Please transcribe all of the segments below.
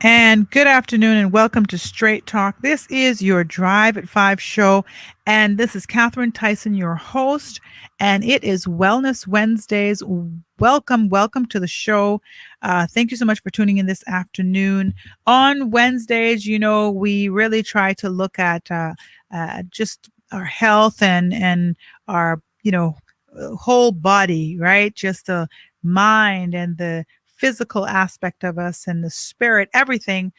And good afternoon and welcome to Straight Talk. This is your Drive at 5 show. And this is Catherine Tyson, your host. And it is Wellness Wednesdays. Welcome to the show. Thank you so much for tuning in this afternoon. On Wednesdays, we really try to look at just our health and our, whole body, right? Just the mind and the physical aspect of us and the spirit, everything,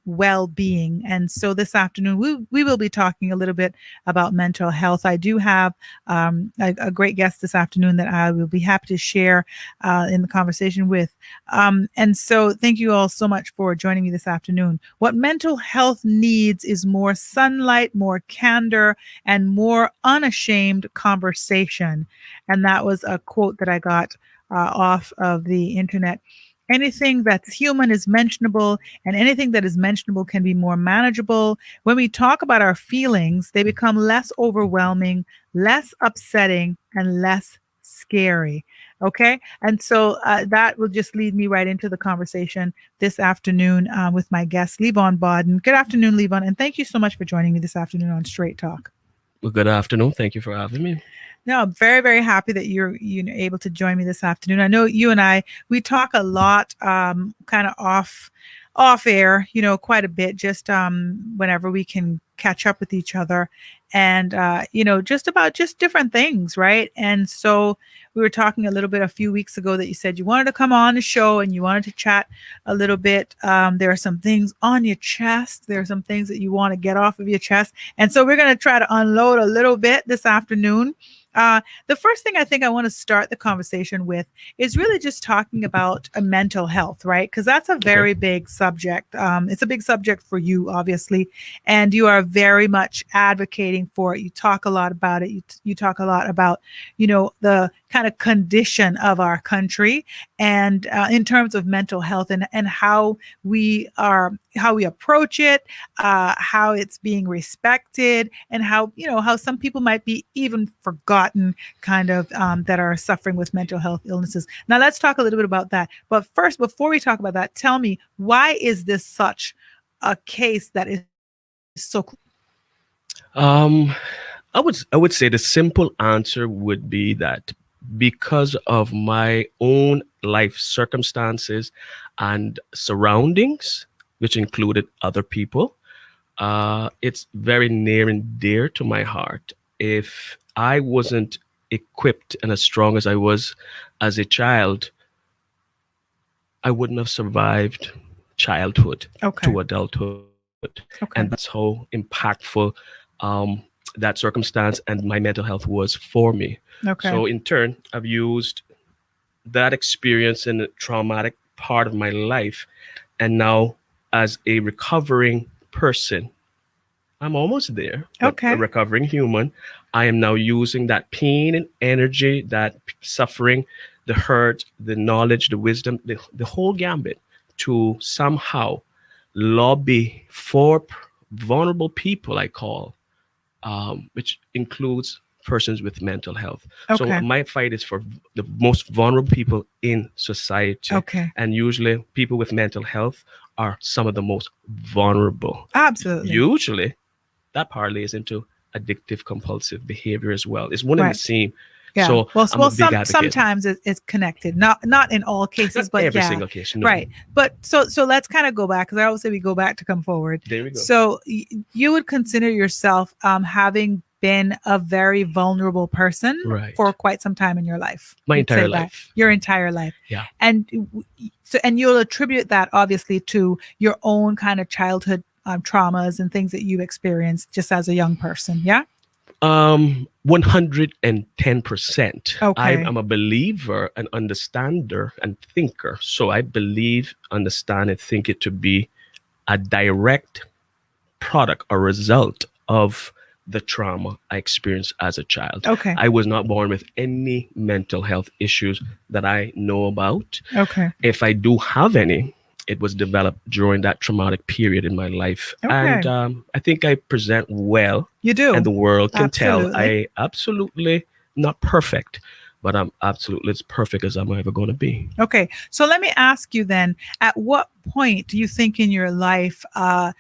well-being. And so this afternoon, we will be talking a little bit about mental health. I do have a great guest this afternoon that I will be happy to share in the conversation with. And so thank you all so much for joining me this afternoon. What mental health needs is more sunlight, more candor, and more unashamed conversation. And that was a quote that I got off of the internet. Anything that's human is mentionable, and anything that is mentionable can be more manageable. When we talk about our feelings, they become less overwhelming, less upsetting, and less scary. Okay. And so that will just lead me right into the conversation this afternoon with my guest, Levon Bodden. Good afternoon, Levon. And thank you so much for joining me this afternoon on Straight Talk. Well, good afternoon. Thank you for having me. No, I'm very, very happy that you're able to join me this afternoon. I know you and we talk a lot, kind of off air, quite a bit, just whenever we can catch up with each other, and just about just different things, right? And so we were talking a little bit a few weeks ago that you said you wanted to come on the show and you wanted to chat a little bit. There are some things on your chest. There are some things that you want to get off of your chest, and so we're going to try to unload a little bit this afternoon. The first thing I think I want to start the conversation with is really just talking about mental health, right? Because that's a very big subject. It's a big subject for you, obviously, and you are very much advocating for it. You talk a lot about it. You talk a lot about, the kind of condition of our country, and in terms of mental health and how we approach it, how it's being respected, and how some people might be even forgotten, kind of, that are suffering with mental health illnesses. Now let's talk a little bit about that. But first, before we talk about that, tell me, why is this such a case that is so? I would say the simple answer would be that because of my own life circumstances and surroundings, which included other people, it's very near and dear to my heart. If I wasn't equipped and as strong as I was as a child, I wouldn't have survived childhood to adulthood. And that's how impactful that circumstance and my mental health was for me. So in turn, I've used that experience in a traumatic part of my life. And now as a recovering person, I'm almost there, a recovering human. I am now using that pain and energy, that suffering, the hurt, the knowledge, the wisdom, the whole gambit to somehow lobby for vulnerable people, I call, which includes persons with mental health. So my fight is for the most vulnerable people in society. And usually people with mental health are some of the most vulnerable. Absolutely. Usually that parlays into addictive compulsive behavior as well. It's one and the same. Yeah. So sometimes it's connected, not in all cases, but every single case. No. Right. But so let's kind of go back, because I always say we go back to come forward. There we go. So you would consider yourself having been a very vulnerable person for quite some time in your life. My entire life. Your entire life. Yeah. And you'll attribute that obviously to your own kind of childhood traumas and things that you experienced just as a young person. Yeah. 110%. I'm a believer, an understander, and thinker. So I believe, understand, and think it to be a direct product or result of the trauma I experienced as a child. I was not born with any mental health issues that I know about. If I do have any, it was developed during that traumatic period in my life. And I think I present well. You do. And the world can tell I absolutely not perfect, but I'm absolutely as perfect as I'm ever going to be. Okay. So let me ask you then, at what point do you think in your life, kind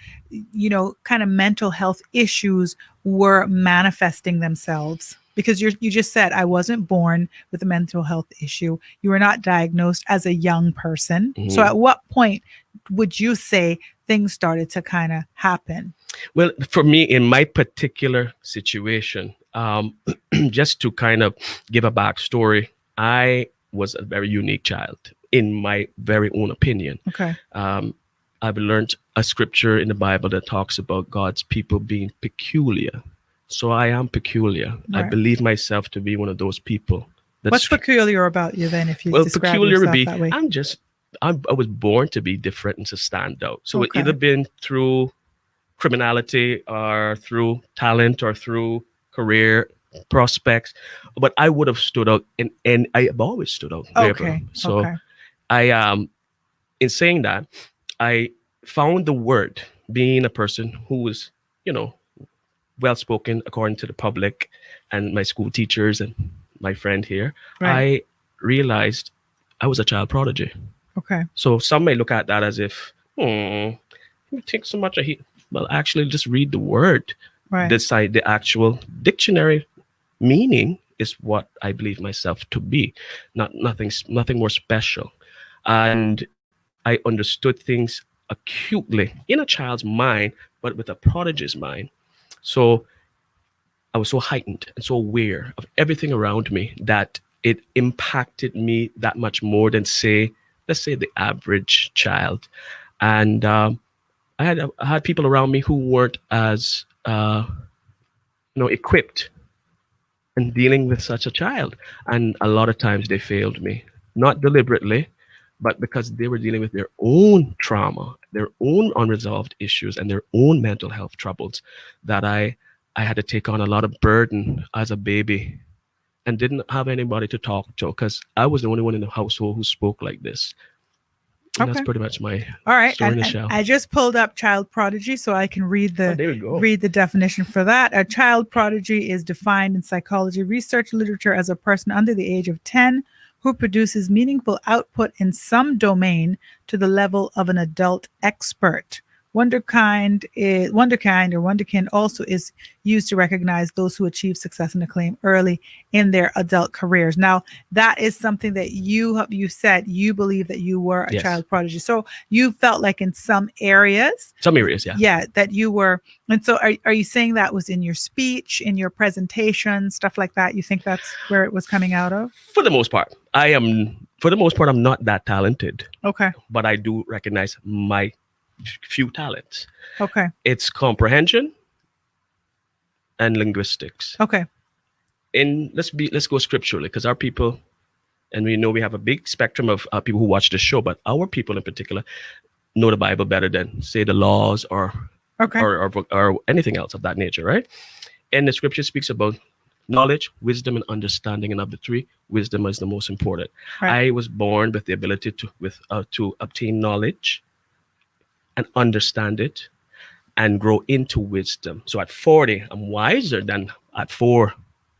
of mental health issues were manifesting themselves? Because you just said I wasn't born with a mental health issue. You were not diagnosed as a young person. So Mhm. at what point would you say things started to kind of happen? Well, for me, in my particular situation, just to kind of give a backstory, I was a very unique child, in my very own opinion. Okay. Um, I've learned a scripture in the Bible that talks about God's people being peculiar. So I am peculiar. I Right. believe myself to be one of those people. What's That's peculiar about you then if you well, describe peculiar would yourself be that way? I was born to be different and to stand out. So it either Okay. been through criminality or through talent or through career prospects, but I would have stood out, and I have always stood out wherever. Okay. So Okay. I in saying that, I found the word, being a person who was, you know, well spoken according to the public and my school teachers and my friend here. Right. I realized I was a child prodigy. Okay. So some may look at that as if, you think so much of he. Well, actually, just read the word. Right. Decide the actual dictionary meaning is what I believe myself to be. Nothing more special. And I understood things acutely in a child's mind, but with a prodigy's mind. So I was so heightened and so aware of everything around me that it impacted me that much more than, say, let's say, the average child. And I had people around me who weren't as equipped in dealing with such a child, and a lot of times they failed me, not deliberately, but because they were dealing with their own trauma, their own unresolved issues, and their own mental health troubles. That I had to take on a lot of burden as a baby and didn't have anybody to talk to because I was the only one in the household who spoke like this. And that's Okay. pretty much my All right. story in a And shell. I just pulled up child prodigy so I can Oh, there we go. read the definition for that. A child prodigy is defined in psychology research literature as a person under the age of 10 who produces meaningful output in some domain to the level of an adult expert. Wonderkind or wonderkind also is used to recognize those who achieve success and acclaim early in their adult careers. Now, that is something that you said you believe that you were a Yes. child prodigy. So you felt like in some areas, Some areas, yeah. yeah, that you were. And so are you saying that was in your speech, in your presentation, stuff like that? You think that's where it was coming out of? For the most part, for the most part, I'm not that talented, Okay. but I do recognize my few talents. Okay. It's comprehension and linguistics. Okay. And let's go scripturally, because our people, and we know we have a big spectrum of people who watch the show, but our people in particular know the Bible better than, say, the laws or Okay. or anything else of that nature, right? And the scripture speaks about knowledge, wisdom, and understanding. And of the three, wisdom is the most important. Right. I was born with the ability to obtain knowledge and understand it and grow into wisdom. So at 40, I'm wiser than at 4.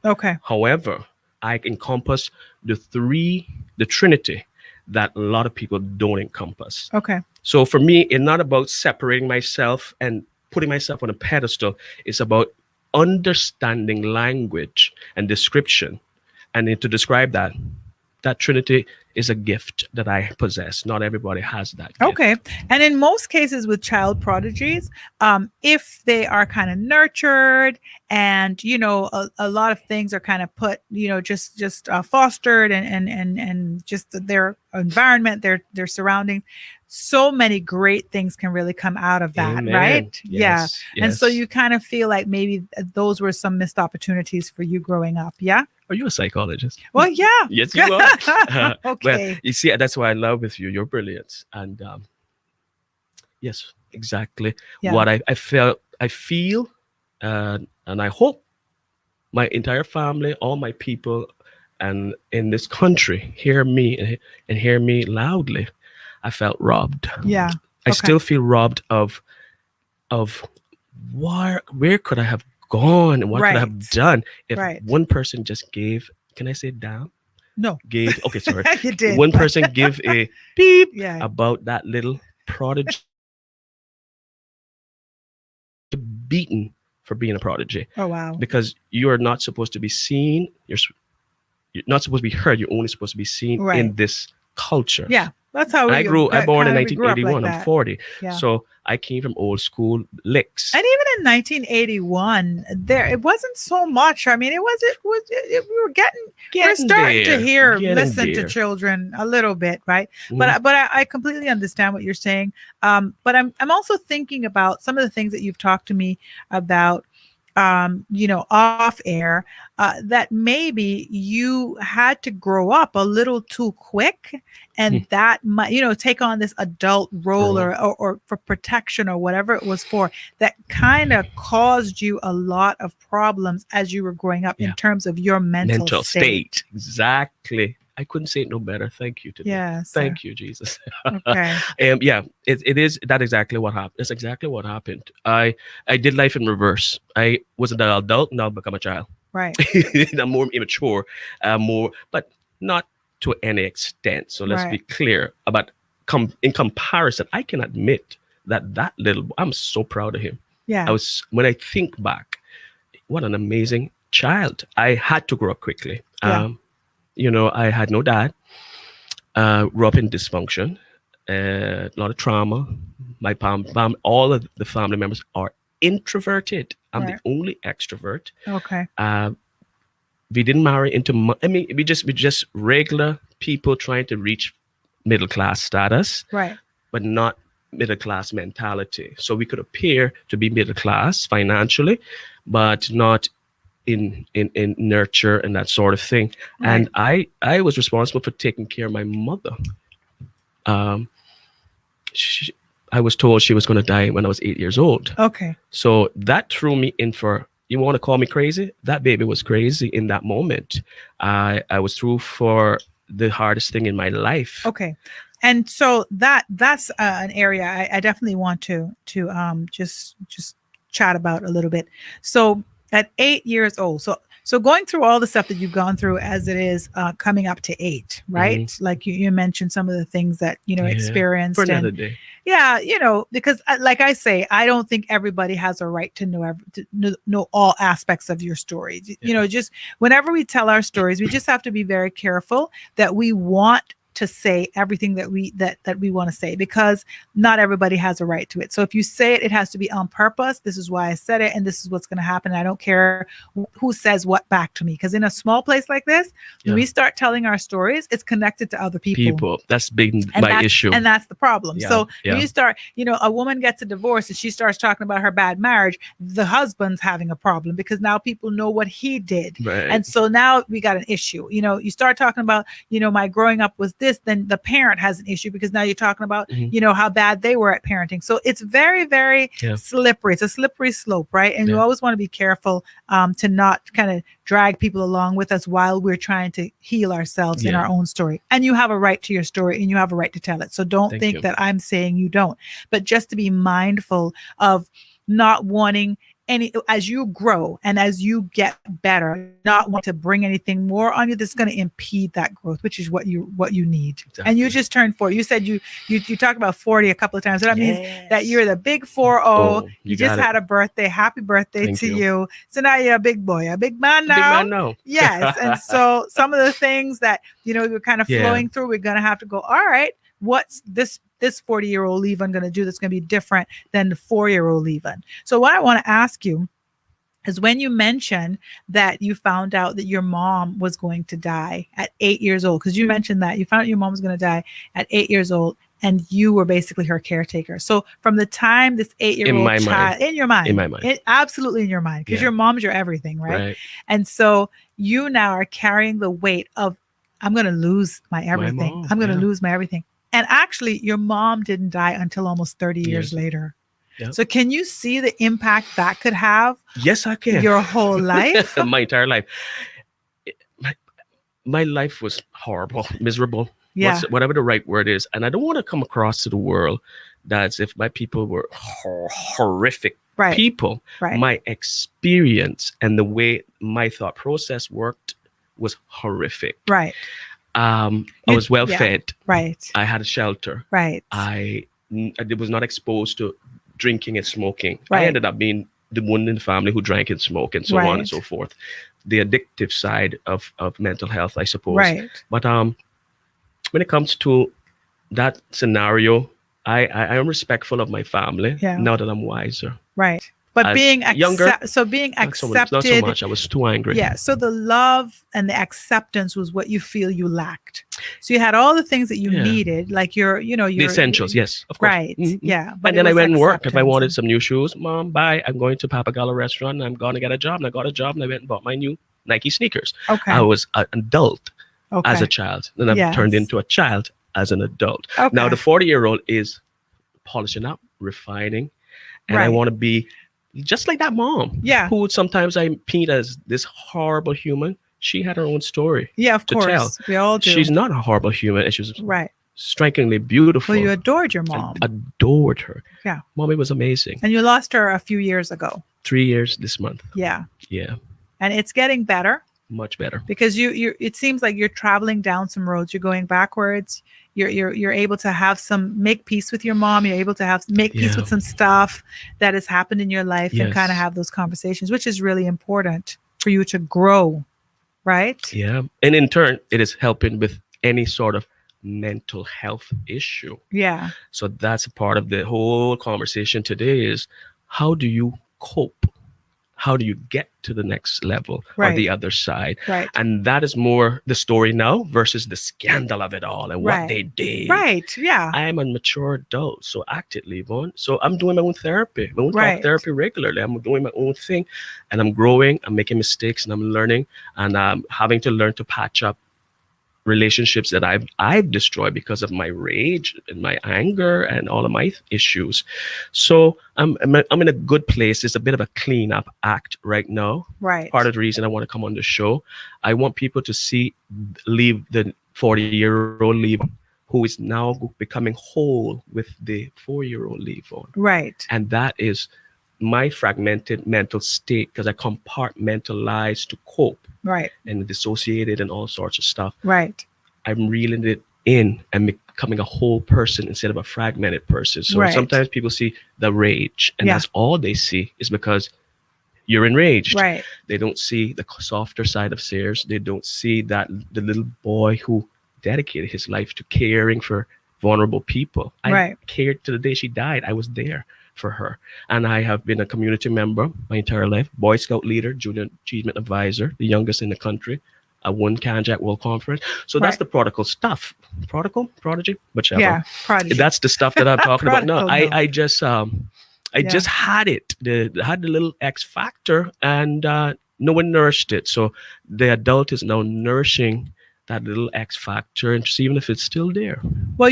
Okay. However, I encompass the Trinity that a lot of people don't encompass. Okay. So for me, it's not about separating myself and putting myself on a pedestal. It's about understanding language and description. And then to describe that Trinity is a gift that I possess. Not everybody has that gift. Okay. And in most cases with child prodigies, if they are kind of nurtured and, a lot of things are kind of put, just fostered and just their environment, their surroundings, so many great things can really come out of that, Amen. right? Yeah. Yes. And so Yes. you kind of feel like maybe those were some missed opportunities for you growing up. Yeah. Are you a psychologist? Well, yeah. Yes, you are. Well, Okay. you see, that's why I love with you. You're brilliant. And yes, exactly Yeah. what I feel, and I hope my entire family, all my people, and in this country hear me and hear me loudly. I felt robbed. Yeah. I Okay. still feel robbed of where could I have gone and what could I have Right. done if Right. one person just gave, can I say, damn? No, gave, okay, sorry, you did. one person give a beep Yeah. about that little prodigy beaten for being a prodigy, Oh wow. because you are not supposed to be seen. You're not supposed to be heard. You're only supposed to be seen Right. in this culture. Yeah. That's how And we I born in kind of we grew up like 1981. I'm that. 40. Yeah. So I came from old school licks. And even in 1981, there it wasn't so much. I mean, we were getting we're Getting starting to there. hear Getting listen to there. children a little bit, right? Mhm. But I completely understand what you're saying. But I'm also thinking about some of the things that you've talked to me about, off air, that maybe you had to grow up a little too quick, and that might, take on this adult role, Bro. or for protection or whatever it was for, that kind of caused you a lot of problems as you were growing up in Yeah. terms of your mental Mental state. state. Exactly. I couldn't say it no better. Thank you today. Yes. Thank you, Jesus. Okay. Yeah, it is that exactly what happened. It's exactly what happened. I did life in reverse. I was an adult, now I've become a child. Right. I'm more immature, more, but not to any extent. So let's be Right. clear about in comparison. I can admit that little. I'm so proud of him. I Yeah. was when I think back, what an amazing child. I had to grow up quickly. Yeah. I had no dad. Grew up in dysfunction, a lot of trauma. My all of the family members are introverted. I'm the Right. only extrovert. Okay. Uh, we didn't marry into. I mean, we just regular people trying to reach middle class status, Right. but not middle class mentality. So we could appear to be middle class financially, but not in nurture and that sort of thing. Right. And I was responsible for taking care of my mother. Um, she, I was told she was going to die when I was 8 years old. Okay. So that threw me in for. You want to call me crazy? That baby was crazy in that moment. I was through for the hardest thing in my life. Okay. And so that's an area I definitely want to just chat about a little bit. So at 8 years old, so going through all the stuff that you've gone through as it is, coming up to eight, Hmm. right? Like you mentioned some of the things that Yeah, for experienced, another and day. yeah, because, like I say, I don't think everybody has a right to know all aspects of your stories. Yeah. Just whenever we tell our stories, we just have to be very careful that we want to say everything that we want to say, because not everybody has a right to it. So if you say it, it has to be on purpose. This is why I said it, and this is what's going to happen. I don't care who says what back to me, because in a small place like this, when Yeah. we start telling our stories, it's connected to other people. That's big And my issue. that's the problem. Yeah, So when yeah. you start, a woman gets a divorce and she starts talking about her bad marriage, the husband's having a problem, because now people know what he did. Right. And so now we got an issue. You start talking about, my growing up was this, then the parent has an issue, because now you're talking about, Mhm. how bad they were at parenting. So it's very, very Yeah. slippery. It's a slippery slope, right? And you Yeah. always want to be careful, to not kind of drag people along with us while we're trying to heal ourselves in Yeah. our own story. And you have a right to your story, and you have a right to tell it. So don't Thank think you. that I'm saying you don't, but just to be mindful of not wanting as you grow and as you get better, not want to bring anything more on you that's going to impede that growth, which is what you need. Exactly. And you just turned 40. You said you talked about 40 a couple of times. So that means that Yes. you're the big 40. Oh, You you just got it. had a birthday. Happy birthday Thank to you. you. So now you're a big boy, a big man Big now. man now. Yes. And so some of the things that we're kind of Yeah. flowing through, we're going to have to go, all right, what's this 40-year-old Levin going to do that's going to be different than the 4-year-old Levin? So what I want to ask you is, when you mentioned that you found out that your mom was going to die at 8 years old, because you mentioned that you found out your mom was going to die at 8 years old, and you were basically her caretaker. So from the time this 8-year-old my mind. child, in your mind, In my mind. absolutely in your mind, because Yeah. your mom's your everything, right? Right. And so you now are carrying the weight of, I'm going to lose my everything. mom, I'm going to yeah. lose my everything. And actually, your mom didn't die until almost 30 years Years. later. Yep. So can you see the impact that could have Yes, I can. your whole life? My entire life. My life was horrible, miserable. Yeah. Whatever the right word is. And I don't want to come across to the world that as if my people were horrific Right. people. Right. My experience and the way my thought process worked was horrific. Right. I You was well yeah. fed. Right. I had a shelter. Right. I was not exposed to drinking and smoking. I Right. ended up being the one in the family who drank and smoked and so on and Right. so forth. The addictive side of mental health, I suppose. Right. But when it comes to that scenario, I am respectful of my family Yeah. now that I'm wiser. Right. But As being younger, being not so accepted. much. I was too angry. Yeah. So the love and the acceptance was what you feel you lacked. So you had all the things that you Yeah. needed, like The essentials, yes, of course. right. Mhm. Yeah. But And it then I was went and worked. If I acceptance. wanted some new shoes, Mom, bye. I'm going to Papagalo restaurant and I'm going to get a job. And I got a job and I went and bought my new Nike sneakers. Okay. I was an adult as Okay. a child. Then I've turned Yes. into a child as an adult. Now, Okay. the 40-year-old is polishing up, refining, and I Right. want to be just like that mom Yeah. who sometimes I paint as this horrible human. She had her own story Yeah, of to tell. course. We all do. She's not a horrible human, and she was Right. strikingly Well, beautiful. you adored your I mom. adored her. Yeah. Mommy was amazing. And you lost her a few years ago. 3 years this month. Yeah. Yeah, And it's getting better much better. because you it seems like you're traveling down some roads. You're going backwards. You're able to have some make peace with your mom. You're able to have make peace Yeah. with some stuff that has happened in your life and kind of Yes. have those conversations, which is really important for you to grow, right? Yeah. And in turn, it is helping with any sort of mental health issue. Yeah. So that's a part of the whole conversation today is how do you cope? How do you get to the next level or Right. the other side? Right. And that is more the story now versus the scandal of it all and what Right. they did. Right. Yeah. I am a mature adult, so actively, Yvonne. So I'm doing my own therapy, my own Right. talk therapy regularly. I'm doing my own thing, and I'm growing. I'm making mistakes, and I'm learning, and I'm having to learn to patch up relationships that I've destroyed because of my rage and my anger and all of my issues. So I'm in a good place. It's a bit of a cleanup act right now. Right. Part of the reason I want to come on the show, I want people to leave the 40-year-old leave on who is now becoming whole with the 4-year-old leave on. Right. And that is my fragmented mental state because I compartmentalize to cope Right. and dissociated and all sorts of stuff. Right. I'm reeling it in and becoming a whole person instead of a fragmented person. So Right. sometimes people see the rage, and Yeah. that's all they see is because you're enraged. Right. They don't see the softer side of Sears. They don't see that the little boy who dedicated his life to caring for vulnerable people. I Right. cared to the day she died. I was there for her. And I have been a community member my entire life, Boy Scout leader, junior achievement advisor, the youngest in the country. I won Kanjak World Conference. So that's Right. the prodigal stuff. Prodigal? Prodigy? Whichever. Yeah. Prodigy. That's the stuff that I'm talking about. No, Prodigal, no. I just Yeah. just had it. Had the little X factor, and no one nourished it. So the adult is now nourishing that little X factor, and even if it's still there. Well,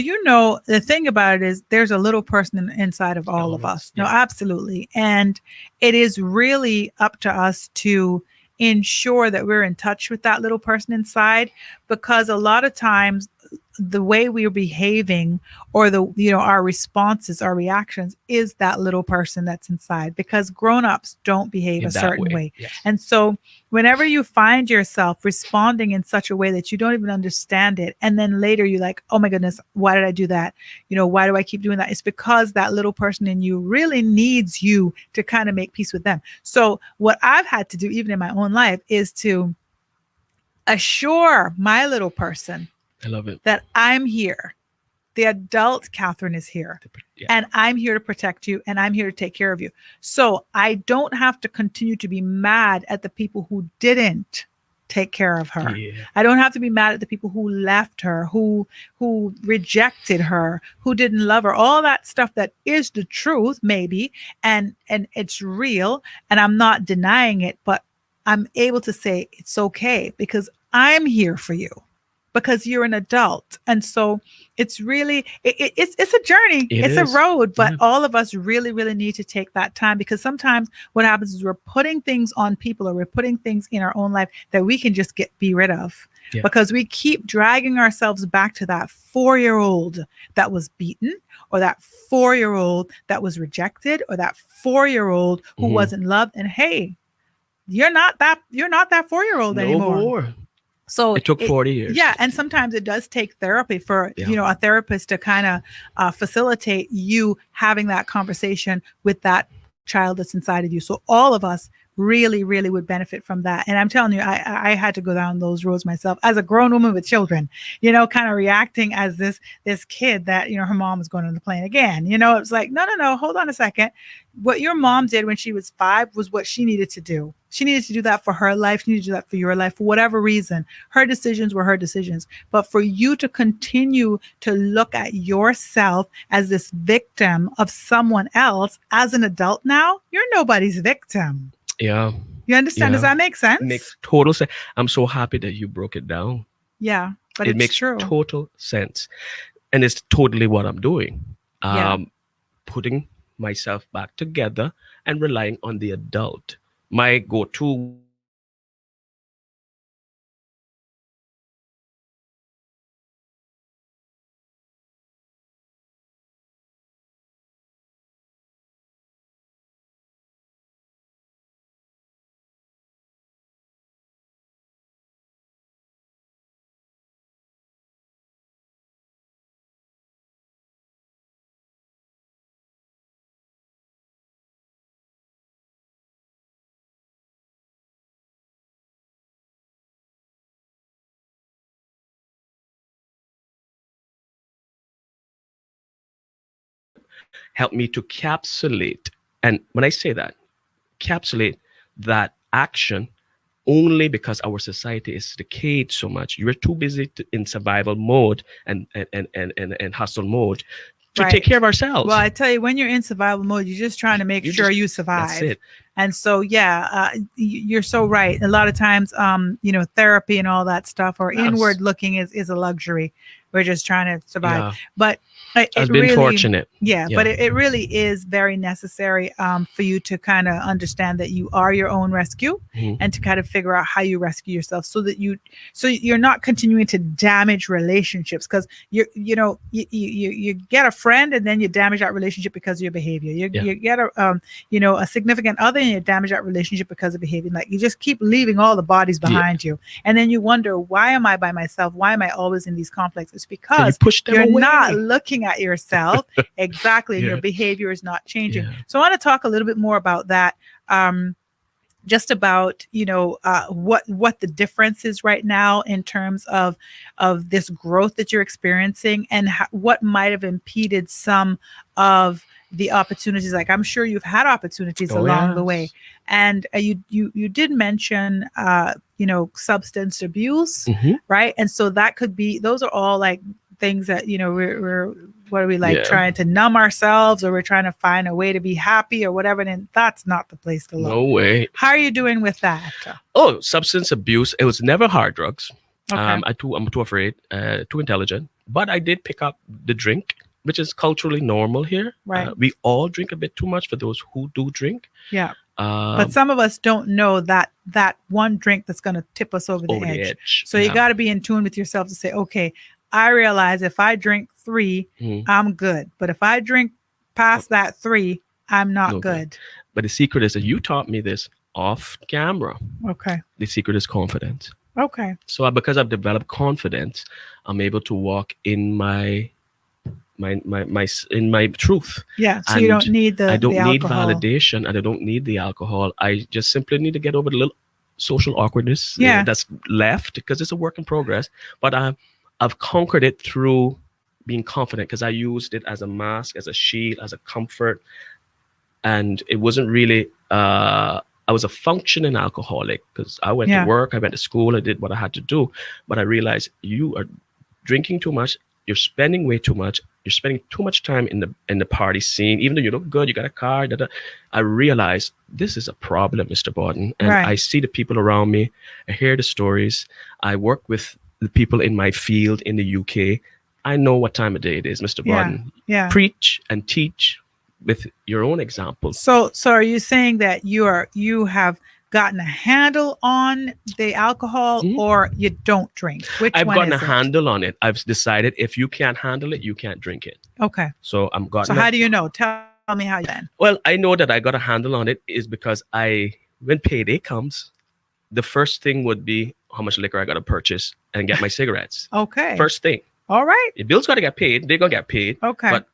the thing about it is there's a little person inside of all of us. No, Yeah. absolutely. And it is really up to us to ensure that we're in touch with that little person inside, because a lot of times the way we're behaving or our responses, our reactions is that little person that's inside, because grown-ups don't behave In a that certain way. Yes. And so whenever you find yourself responding in such a way that you don't even understand it, and then later you're like, oh my goodness, why did I do that? Why do I keep doing that? It's because that little person in you really needs you to kind of make peace with them. So what I've had to do, even in my own life, is to assure my little person I love it. that I'm here. The adult Catherine is here. Yeah. And I'm here to protect you, and I'm here to take care of you. So I don't have to continue to be mad at the people who didn't take care of her. Yeah. I don't have to be mad at the people who left her, who rejected her, who didn't love her. All that stuff that is the truth, maybe, and it's real, and I'm not denying it, but I'm able to say it's okay because I'm here for you, because you're an adult. And so it's really, it's a journey. It's a road, but all of us really, really need to take that time, because sometimes what happens is we're putting things on people, or we're putting things in our own life that we can just be rid of, because we keep dragging ourselves back to that 4-year-old that was beaten, or that 4-year-old that was rejected, or that 4-year-old who wasn't loved. And hey, you're not that 4-year-old No anymore. more. So It took 40 years. yeah, and sometimes it does take therapy for Yeah. a therapist to kind of facilitate you having that conversation with that child that's inside of you. So all of us really would benefit from that. And I'm telling you, I had to go down those roads myself as a grown woman with children, kind of reacting as this kid that her mom was going on the plane again. It's like, no, hold on a second. What your mom did when she was 5 was what she needed to do. She needed to do that for her life. She needed to do that for your life, for whatever reason. Her decisions were her decisions. But for you to continue to look at yourself as this victim of someone else as an adult now, you're nobody's victim. Yeah. You understand? Does Yeah. that make Makes sense? total sense. I'm so happy that you broke it down. Yeah, but It it's makes true. total sense. And it's totally what I'm doing. Yeah. Putting myself back together and relying on the adult. My go-to would be help me to capsulate. And when I say that, capsulate that action only because our society is decayed so much. You're too busy in survival mode and hustle mode to take care Right. of Well, ourselves. I tell you, when you're in survival mode, you're just trying to make You sure just, you that's survive. it. And so, yeah, you're so right. A lot of times, therapy and all that stuff or Yes. inward looking is a luxury. We're just trying to survive. Yeah. But it I've been really, fortunate. yeah, but Yeah. it really is very necessary for you to kind of understand that you are your own rescue Mhm. and to kind of figure out how you rescue yourself so you're not continuing to damage relationships because you get a friend and then you damage that relationship because of your behavior. You, Yeah. you get a significant other and you damage that relationship because of behavior. Like you just keep leaving all the bodies Yeah. behind you, and then you wonder, why am I by myself? Why am I always in these conflicts? It's So you because push them you're not away. looking at yourself exactly, and your Yeah. behavior is not changing. Yeah. So I want to talk a little bit more about that. Just about what the difference is right now in terms of this growth that you're experiencing and what might have impeded some of the opportunities. Like I'm sure you've had opportunities Oh along the way, yes. and you did mention substance abuse, Hmm. right? And so that could be, those are all like things that we're what are we like, Yeah. trying to numb ourselves, or we're trying to find a way to be happy or whatever, and that's not the place to look. No way. How are you doing with that? Oh, substance abuse. It was never hard drugs. Okay. I'm too afraid, too intelligent. But I did pick up the drink, which is culturally normal here. Right. We all drink a bit too much for those who do drink. Yeah. But Um, some of us don't know that one drink that's going to tip us over the over the edge. edge. So you Yeah. got to be in tune with yourself to say, okay, I realize if I drink 3, Mhm. I'm good. But if I drink past that 3, I'm not No good. good. But the secret is that you taught me this off camera. Okay. The secret is confidence. Okay. So because I've developed confidence, I'm able to walk in my truth. Yeah. So you And don't need I the don't need alcohol. validation and I don't need the alcohol. I just simply need to get over the little social awkwardness Yeah. that's left because it's a work in progress. But I've conquered it through being confident because I used it as a mask, as a shield, as a comfort. And it wasn't really, I was a functioning alcoholic because I went to Yeah. work, I went to school, I did what I had to do. But I realized you are drinking too much, you're spending way too much, you're spending too much time in the party scene, even though you look good, you got a car. Da, da. I realized this is a problem, Mr. Borden. And I Right. see the people around me, I hear the stories, I work with the people in my field in the UK. I know what time of day it is, Mr. Yeah. Borden. Yeah. Preach and teach with your own example. So are you saying that you have gotten a handle on the alcohol, Mhm. or you don't drink? Which I've one gotten a is it? handle on it. I've decided if you can't handle it, you can't drink it. Okay. So I'm So gotten how a, do you know? Tell me how you then. well, I know that I got a handle on it is because when payday comes, the first thing would be how much liquor I got to purchase and get my cigarettes. Okay. First thing, All right. the bills got to get paid. They're going to get paid. Okay. But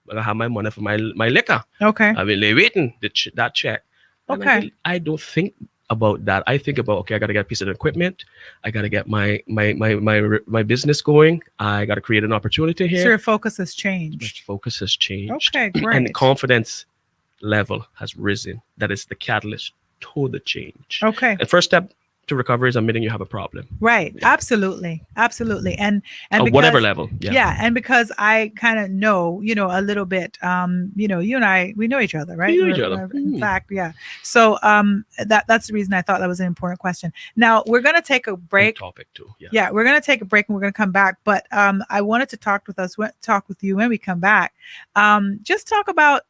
I gotta have my money for my liquor. Okay. I mean, they waiting that check. And Okay. I don't think about that. I think about, okay, I gotta get a piece of equipment. I gotta get my business going. I gotta create an opportunity So here. your focus has My changed. focus has changed. Okay, And great. confidence level has risen. That is the catalyst to the change. Okay. And first step to recovery is admitting you have a problem. Right. Yeah. Absolutely. Absolutely. And At whatever because level. Yeah. yeah, and because I kind of know, a little bit, you and I, we know each other, right? We know each other. In fact, yeah. So that's the reason I thought that was an important question. Now we're gonna take a break. And topic too. Yeah. Yeah, we're gonna take a break and we're gonna come back. But I wanted to talk with you when we come back. Just talk about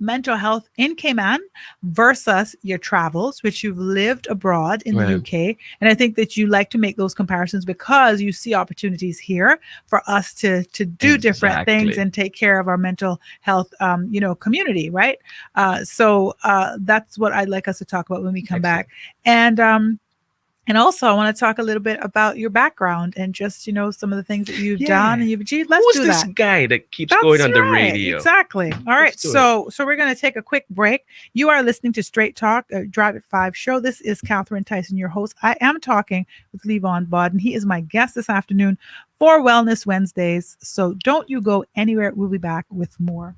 mental health in Cayman versus your travels, which you've lived abroad in the Right. UK. And I think that you like to make those comparisons because you see opportunities here for us to do different things Exactly. and take care of our mental health, community, right? So that's what I'd like us to talk about when we come back. And also, I want to talk a little bit about your background and just, some of the things that you've done and you've achieved. Let's Who's do this that. guy that keeps That's going on the right. radio? Exactly. All right. Let's do So we're going to take a quick break. You are listening to Straight Talk, Drive at 5 show. This is Catherine Tyson, your host. I am talking with Levon Bodden. He is my guest this afternoon for Wellness Wednesdays. So don't you go anywhere. We'll be back with more.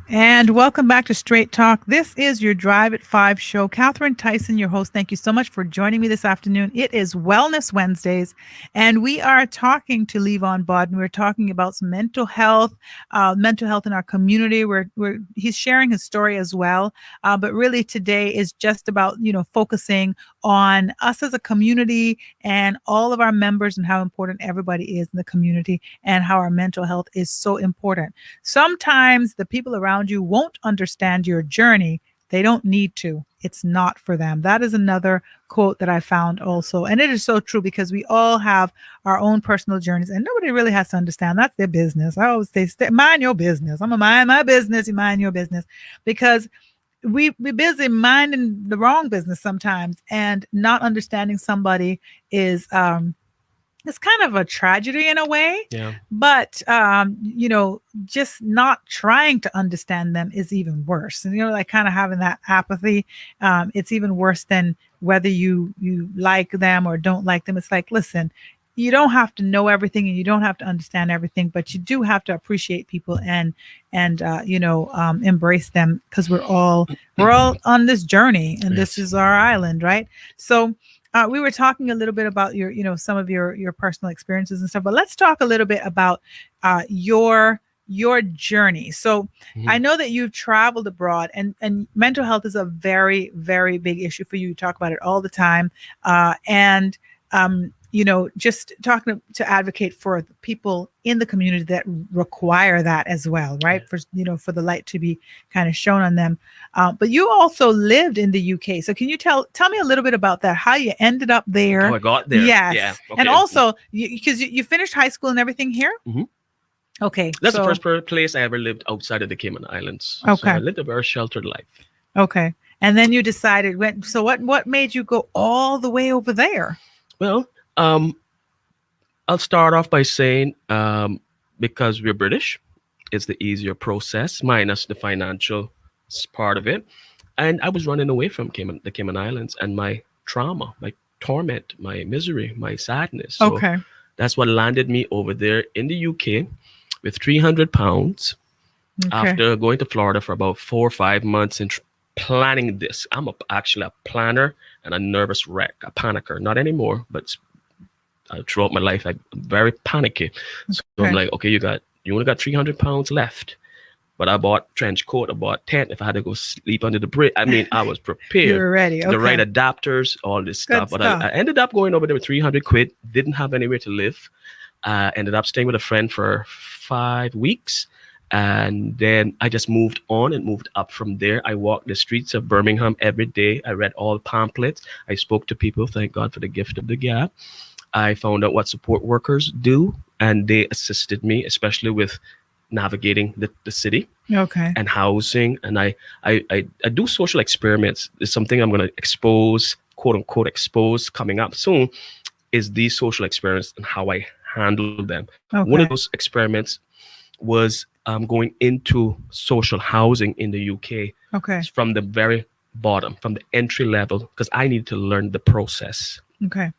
And welcome back to Straight Talk. This is your Drive at 5 show. Catherine Tyson, your host. Thank you so much for joining me this afternoon. It is Wellness Wednesdays, and we are talking to Levon Bodden. We're talking about some mental health in our community. He's sharing his story as well. But really today is just about, focusing on us as a community and all of our members and how important everybody is in the community and how our mental health is so important. Sometimes the people around you won't understand your journey. They don't need to. It's not for them. That is another quote that I found also. And it is so true because we all have our own personal journeys and nobody really has to understand. That's their business. I always say, mind your business. I'm going to mind my business. You mind your business, because we busy minding the wrong business sometimes, and not understanding somebody is it's kind of a tragedy in a way, Yeah. but just not trying to understand them is even worse. And like kind of having that apathy, it's even worse than whether you like them or don't like them. It's like, listen, you don't have to know everything and you don't have to understand everything, but you do have to appreciate people and embrace them, because we're all on this journey, and this Yes. is our island, right? So we were talking a little bit about some of your personal experiences and stuff, but let's talk a little bit about your journey. So I Mhm. know that you've traveled abroad, and mental health is a very, very big issue for you. You talk about it all the time, and just talking to advocate for the people in the community that require that as well, right? For the light to be kind of shown on them. But you also lived in the UK, so can you tell me a little bit about that? How you ended up How there? I got there? Yeah. Yes, and Okay. also because you finished high school and everything here. Mhm. Okay, That's the so first place I ever lived outside of the Cayman Islands. So I okay, lived a very sheltered life. okay, and then you decided when. So what made you go all the way over there? Well, um, I'll start off by saying because we're British, it's the easier process, minus the financial part of it. And I was running away from the Cayman Islands and my trauma, my torment, my misery, my sadness. So Okay, that's what landed me over there in the UK with £300 okay, after going to Florida for about 4 or 5 months and planning this. Actually a planner and a nervous wreck, a panicker. Not anymore, but throughout my life, I'm very panicky. So I'm okay. like, okay, you only got £300 left. But I bought trench coat, I bought tent if I had to go sleep under the bridge. I mean, I was You prepared. were ready. The right Okay, adapters, all this good stuff. But I stuff. ended up going over there with 300 quid. Didn't have anywhere to live. Ended up staying with a friend for 5 weeks. And then I just moved on and moved up from there. I walked the streets of Birmingham every day. I read all pamphlets. I spoke to people. Thank God for the gift of the gap. I found out what support workers do, and they assisted me, especially with navigating the city Okay, and housing. And I do social experiments. It's something I'm going to expose, quote unquote, expose coming up soon, is these social experiments and how I handle them. One of okay, those experiments was going into social housing in the UK okay, from the very bottom, from the entry level, because I needed to learn the process. okay.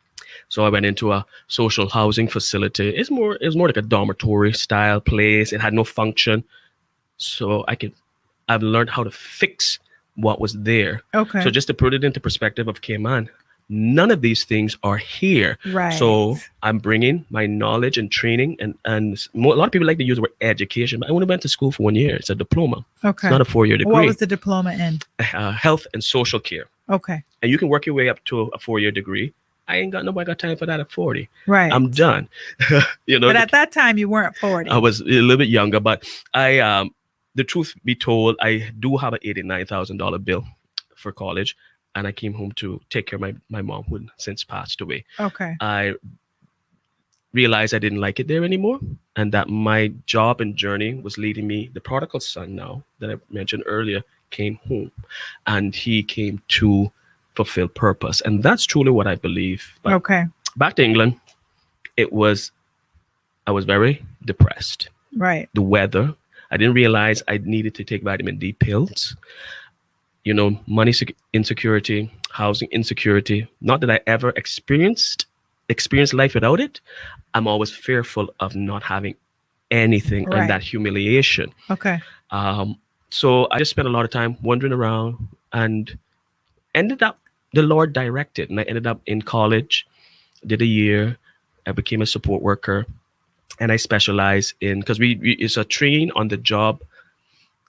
So I went into a social housing facility. It's more like a dormitory style place. It had no function. So I've learned how to fix what was there. So Okay. just to put it into perspective of Cayman, none of these things are here. Right. So I'm bringing my knowledge and training, a lot of people like to use the word education, but I only went to school for 1 year. It's a diploma. It's Okay. not a 4 year What was degree. the diploma in? Health and social care, Okay. and you can work your way up to a 4 year degree. I ain't got nobody got time for that at 40. Right. I'm done. you know, But at that time, you weren't I 40. was a little bit younger, but the truth be told, I do have an $89,000 bill for college, and I came home to take care of my mom, who had since passed away. Okay. I realized I didn't like it there anymore, and that my job and journey was leading me. The prodigal son, now that I mentioned earlier, came home, and he came to fulfill purpose, and that's truly what I believe. But Okay. back to England, it was I was very depressed. Right. The weather. I didn't realize I needed to take vitamin D pills. Money insecurity, housing insecurity. Not that I ever experienced life without it. I'm always fearful of not having anything and Right. that humiliation. Okay. Um, so I just spent a lot of time wandering around and ended up the Lord directed, and I ended up in college. Did a year. I became a support worker, and I specialize in because it's a train on the job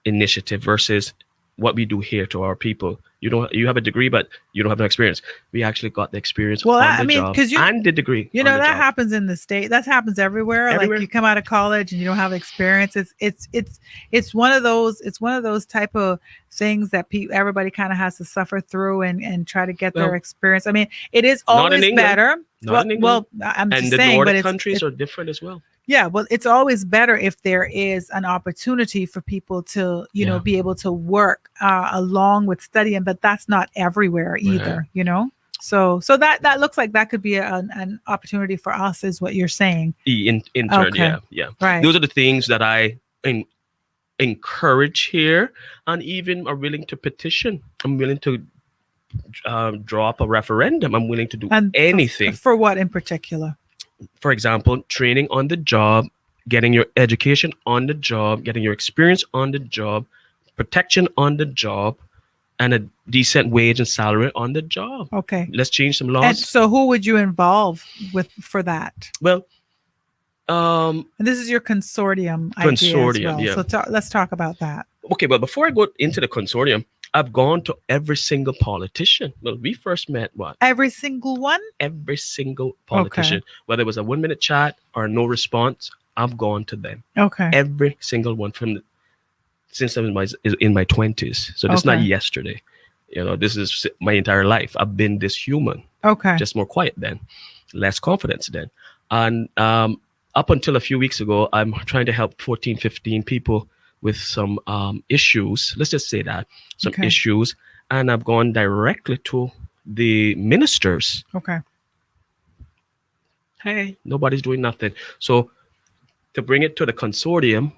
initiative versus what we do here to our people. You have a degree, but you don't have no experience. We actually got the experience Well, on I the mean, job because and the degree on the that job happens in the state. That happens everywhere. Like everywhere. you come out of college and you don't have experience. It's one of those. It's one of those type of things that everybody kind of has to suffer through and try to get their Well, experience. I mean, it is not in always England, better. not Well, in England, well, I'm and just the saying, but Nordic it's countries are different as well. yeah, well, it's always better if there is an opportunity for people to, Yeah, be able to work along with studying, but that's not everywhere right. either. So that looks like that could be an opportunity for us, is what you're saying. In turn, Okay. yeah, yeah. Right. Those are the things that I encourage here, and even are willing to petition. I'm willing to draw up a referendum. I'm willing to do And anything. for what in particular? For example, training on the job, getting your education on the job, getting your experience on the job, protection on the job, and a decent wage and salary on the job. Okay. Let's change some And laws. so who would you involve with for that? Well, And this is your consortium idea as consortium, well. yeah. So let's talk about that. Okay, but before I go into the consortium, I've gone to every single politician. Well, we first met what? Every single one? Every single Okay. politician, whether it was a 1 minute chat or no response, I've gone to them. Okay. Every single one since I was in my 20s. So this is not Okay. yesterday. This is my entire life. I've been this human, Okay. just more quiet then, less confidence then. And up until a few weeks ago, I'm trying to help 14, 15 people with some issues. Let's just say that, some Okay. issues. And I've gone directly to the ministers. Okay. Hey, nobody's doing nothing. So to bring it to the consortium,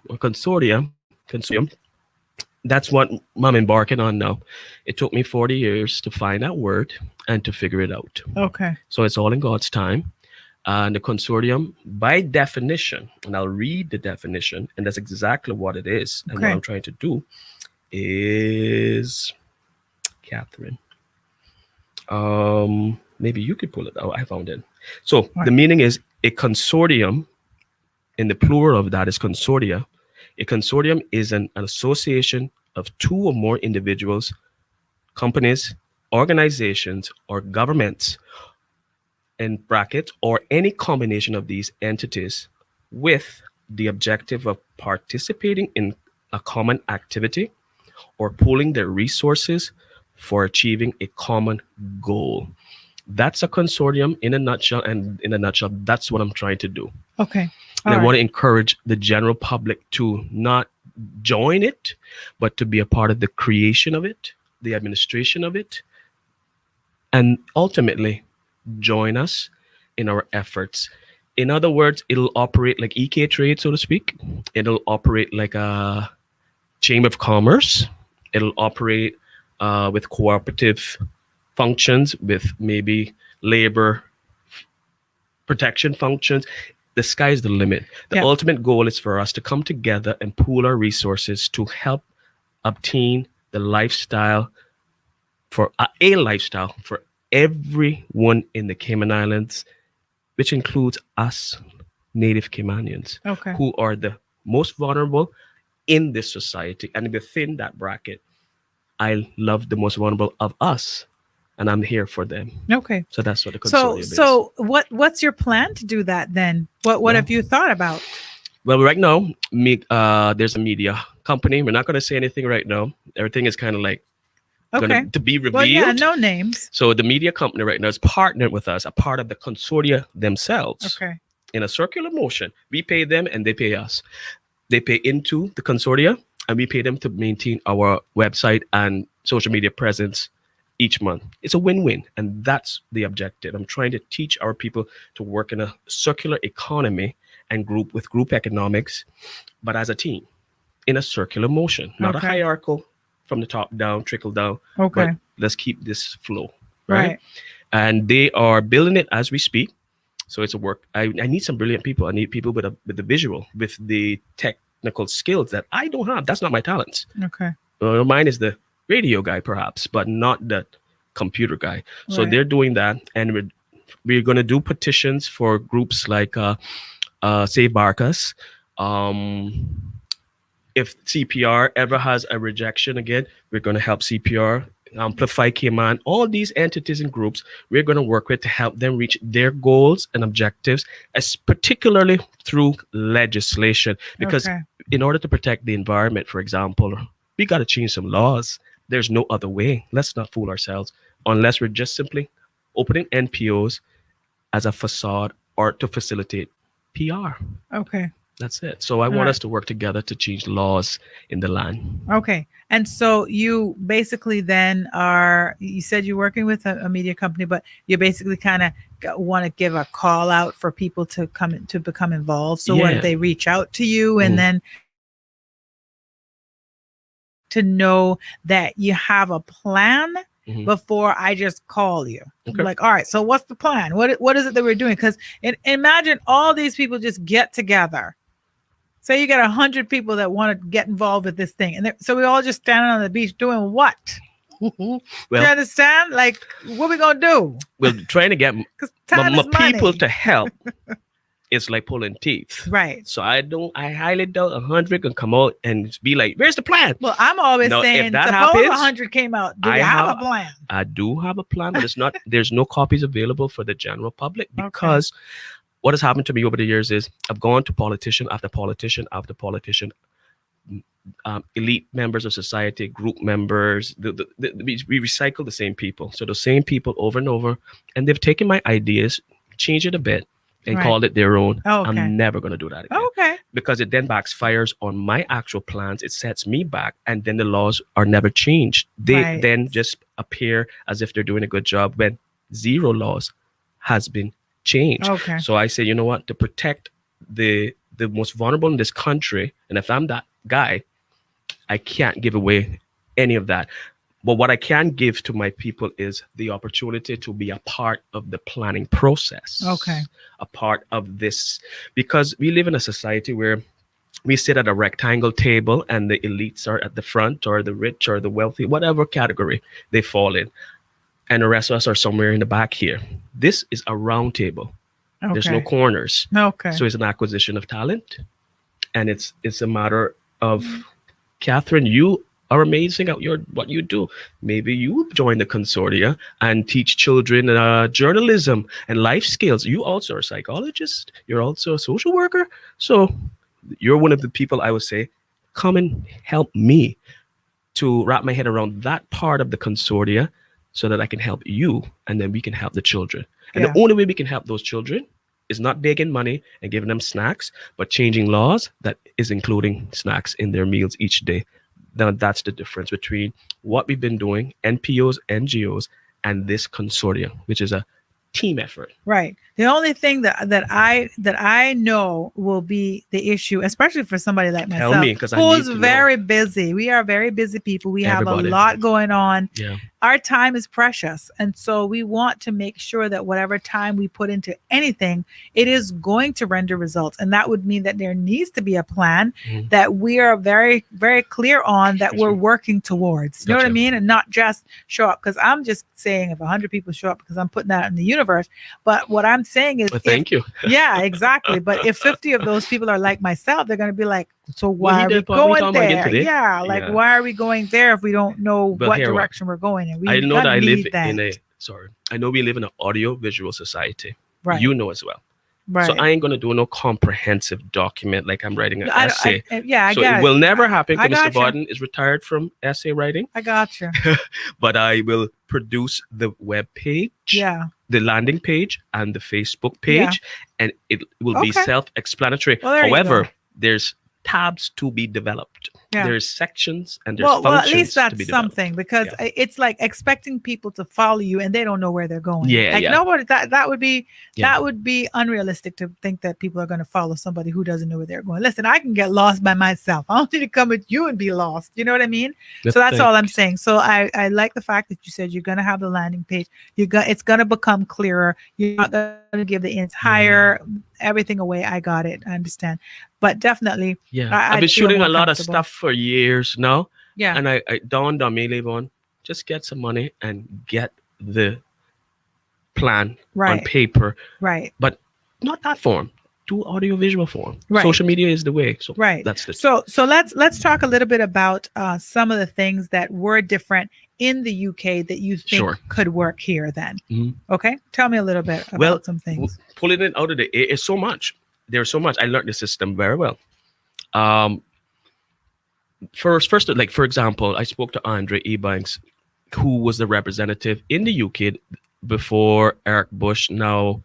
that's what I'm embarking on now. It took me 40 years to find that word and to figure it out. Okay. So it's all in God's time. And the consortium, by definition, and I'll read the definition, and that's exactly what it is. And what Okay. I'm trying to do is, Catherine, maybe you could pull it out. I found it. So Right. the meaning is a consortium, in the plural of that is consortia. A consortium is an association of two or more individuals, companies, organizations, or governments, in brackets, or any combination of these entities with the objective of participating in a common activity or pooling their resources for achieving a common goal. That's a consortium in a nutshell, and in a nutshell, that's what I'm trying to do. Okay. And I All want right. to encourage the general public to not join it, but to be a part of the creation of it, the administration of it, and ultimately join us in our efforts. In other words, it'll operate like EK Trade, so to speak. It'll operate like a chamber of commerce. It'll operate with cooperative functions, with maybe labor protection functions. The sky is the limit. The Yeah. ultimate goal is for us to come together and pool our resources to help obtain the lifestyle for a lifestyle for everyone in the Cayman Islands, which includes us native Caymanians, Okay. who are the most vulnerable in this society. And within that bracket, I love the most vulnerable of us, and I'm here for them. Okay. So that's what the So consortium is. so what's your plan to do that then? What Well, have you thought about? Well, right now, there's a media company. We're not going to say anything right now. Everything is kind of like Okay. going to be revealed. Well, yeah, no names. So the media company right now is partnered with us, a part of the consortia themselves. Okay. In a circular motion, we pay them and they pay us. They pay into the consortia, and we pay them to maintain our website and social media presence each month. It's a win-win, and that's the objective. I'm trying to teach our people to work in a circular economy and group economics, but as a team, in a circular motion, not a Okay. hierarchical from the top down, trickle down. Okay. But let's keep this flow, Right. right? And they are building it as we speak. So it's a work. I need some brilliant people. I need people with the visual, with the technical skills that I don't have. That's not my talents. Okay. Mine is the radio guy, perhaps, but not the computer guy. So Right. they're doing that, and we're going to do petitions for groups like Save Barcas. If CPR ever has a rejection again, we're going to help CPR, Amplify Cayman, all these entities and groups we're going to work with to help them reach their goals and objectives, as particularly through legislation. Because Okay. in order to protect the environment, for example, we got to change some laws. There's no other way. Let's not fool ourselves, unless we're just simply opening NPOs as a facade or to facilitate PR. Okay. That's it. So I All want right. us to work together to change laws in the land. Okay. And so you basically then are, you said you're working with a media company, but you basically kind of want to give a call out for people to come to become involved. So what, Yeah. they reach out to you and Mhm. then to know that you have a plan Mhm. before I just call you. Okay. Like, all right, so what's the plan? What is it that we're doing? Because imagine all these people just get together. Say you got 100 people that want to get involved with this thing, and so we all just standing on the beach doing what? Do you Well, understand? Like, what we gonna do? we're trying to get Because time my is people money. to help. It's like pulling teeth. Right. So I highly doubt 100 can come out and be like, "Where's the plan?" Well, I'm always No, if saying, that suppose happens, 100 came out. Do I you have have a plan? I do have a plan, but it's not. There's no copies available for the general public Okay. because what has happened to me over the years is I've gone to politician after politician after politician, elite members of society, group members. We recycle the same people, so the same people over and over, and they've taken my ideas, changed it a bit, and Right. called it their own. Oh, okay. I'm never going to do that again Okay. because it then backfires on my actual plans. It sets me back, and then the laws are never changed. They Right. then just appear as if they're doing a good job when zero laws has been changed. Okay. So I say, you know what, to protect the most vulnerable in this country, and if I'm that guy, I can't give away any of that. But what I can give to my people is the opportunity to be a part of the planning process. Okay. A part of this, because we live in a society where we sit at a rectangle table and the elites are at the front, or the rich or the wealthy, whatever category they fall in. And the rest of us are somewhere in the back here. This is a round table. There's no Okay. corners. Okay. So it's an acquisition of talent. And it's a matter of, Catherine, you are amazing at what you do. Maybe you join the consortia and teach children journalism and life skills. You also are a psychologist. You're also a social worker. So you're one of the people I would say, come and help me to wrap my head around that part of the consortia so that I can help you and then we can help the children. And Yeah. the only way we can help those children is not taking money and giving them snacks, but changing laws that is including snacks in their meals each day. Now that's the difference between what we've been doing, NPOs, NGOs, and this consortium, which is a team effort. Right. The only thing that I know will be the issue, especially for somebody like Tell myself, me, because I who's need to know. very busy. We are very busy people. We have a Everybody. lot going on. Yeah. Our time is precious, and so we want to make sure that whatever time we put into anything, it is going to render results. And that would mean that there needs to be a plan Mhm. that we are very, very clear on, that we're working towards. You know what I Gotcha. mean? And not just show up, because I'm just saying if 100 people show up because I'm putting that in the universe. But what I'm saying is, Well, if, thank you. yeah, exactly. But if 50 of those people are like myself, they're going to be like, so What why he are we did, what we going talking about again there? today? Yeah, like Yeah. why are we going there if we don't know But what here what? direction we're going in? We I know that I live need that. in a sorry. I know we live in an audio visual society. Right. You know as well. Right. So I ain't gonna do no comprehensive document like I'm writing an essay. Yeah, I So got it will never happen I because Mr. gotcha. Barton is retired from essay writing. I got you. But I will produce the web page, Yeah. the landing page, and the Facebook page, and it will be Okay. self-explanatory. Well, there you However, go. there's tabs to be developed. Yeah. There's sections and there's Well, functions at least to that's be developed. something, because Yeah. it's like expecting people to follow you and they don't know where they're going. Yeah, Like yeah. nobody, that would be Yeah. that would be unrealistic to think that people are going to follow somebody who doesn't know where they're going. Listen, I can get lost by myself. I don't need to come with you and be lost. You know what I mean? So that's all I'm saying. So I like the fact that you said you're going to have the landing page. It's going to become clearer. You're not going to give the entire everything away. I got it. I understand. But definitely, Yeah, I'd I've been feel shooting more a lot of comfortable. stuff for years now, Yeah. and I dawned on me later on, just get some money and get the plan on Right. paper, Right. but not that form. Do audiovisual form. Right. Social media is the way. So Right. that's the So let's talk a little bit about some of the things that were different in the UK that you think Sure. could work here then. Mhm. Okay? Tell me a little bit about Well, some things. Pulling it out of the air is so much. There's so much. I learned the system very well. Um, first, like for example, I spoke to Andre Ebanks, who was the representative in the UK before Eric Bush. Now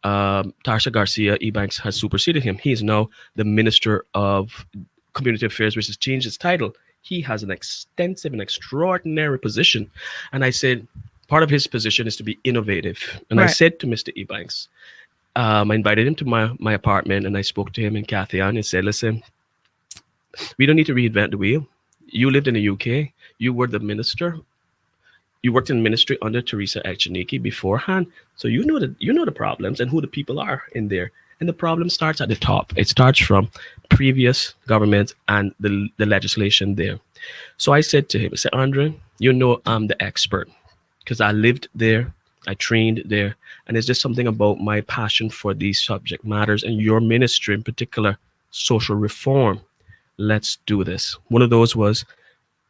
Tarsha Garcia Ebanks has superseded him. He is now the Minister of Community Affairs, which has changed his title. He has an extensive and extraordinary position. And I said, part of his position is to be innovative. And I Right. said to Mr. Ebanks, I invited him to my apartment and I spoke to him and Kathy and said, listen, we don't need to reinvent the wheel. You lived in the UK. You were the minister. You worked in ministry under Teresa Echaniki beforehand. So you know the problems and who the people are in there. And the problem starts at the top. It starts from previous governments and the legislation there. So I said to him, I said, Andre, you know I'm the expert because I lived there, I trained there, and it's just something about my passion for these subject matters and your ministry in particular, social reform. Let's do this. One of those was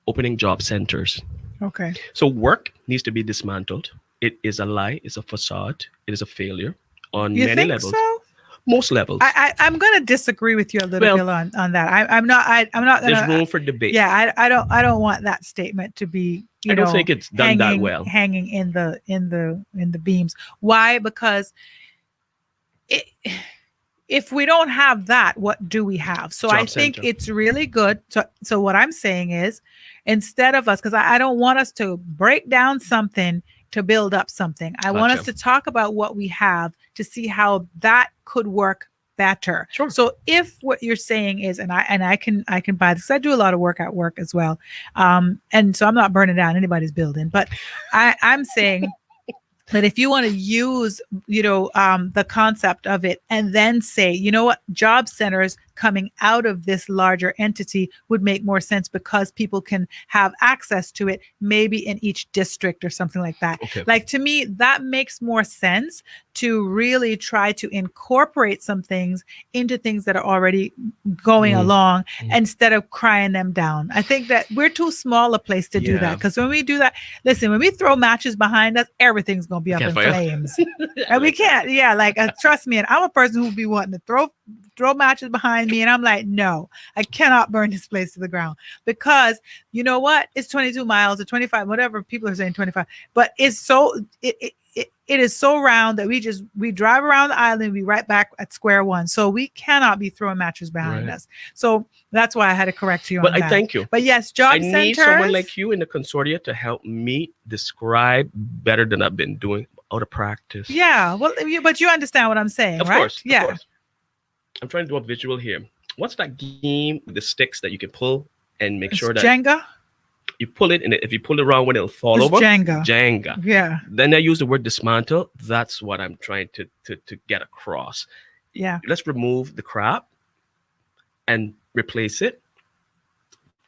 opening job centers. Okay. So work needs to be dismantled. It is a lie, it's a facade, it is a failure on You many think levels, so? most levels. I'm going to disagree with you a little Well, bit on that. I'm not. I'm not going there's to. room for debate. Yeah, I don't want that statement to be, I don't think it's done that well. hanging in the beams. Why? Because it, if we don't have that, what do we have? So I Job think center. it's really good. So what I'm saying is, instead of us, because I don't want us to break down something to build up something. I want us Gotcha. to talk about what we have to see how that could work better. Sure. So if what you're saying is, and I can buy this, 'cause I do a lot of work at work as well, and so I'm not burning down anybody's building, but I'm saying that if you want to use, the concept of it and then say, you know what, job centers coming out of this larger entity would make more sense because people can have access to it, maybe in each district or something like that. Okay. Like, to me, that makes more sense to really try to incorporate some things into things that are already going along instead of crying them down. I think that we're too small a place to do Yeah. that, because when we do that, listen, when we throw matches behind us, everything's going to be up in Catch fire. flames. And we can't, trust me. And I'm a person who'd be wanting to throw matches behind me. And I'm like, no, I cannot burn this place to the ground, because you know what? It's 22 miles or 25, whatever people are saying 25, but it's so, it is so round that we drive around the island and be right back at square one. So we cannot be throwing matches behind Right. us. So that's why I had to correct you But on I that. thank you. But yes, job I centers. need someone like you in the consortia to help me describe better than I've been doing out of practice. Yeah, well, but you understand what I'm saying, Of right? course. Yeah. Of course. I'm trying to do a visual here. What's that game with the sticks that you can pull and make It's sure that Jenga. you pull it, and if you pull it wrong, when it'll fall It's over? Jenga. Jenga. Yeah. Then I use the word dismantle. That's what I'm trying to get across. Yeah. Let's remove the crap and replace it.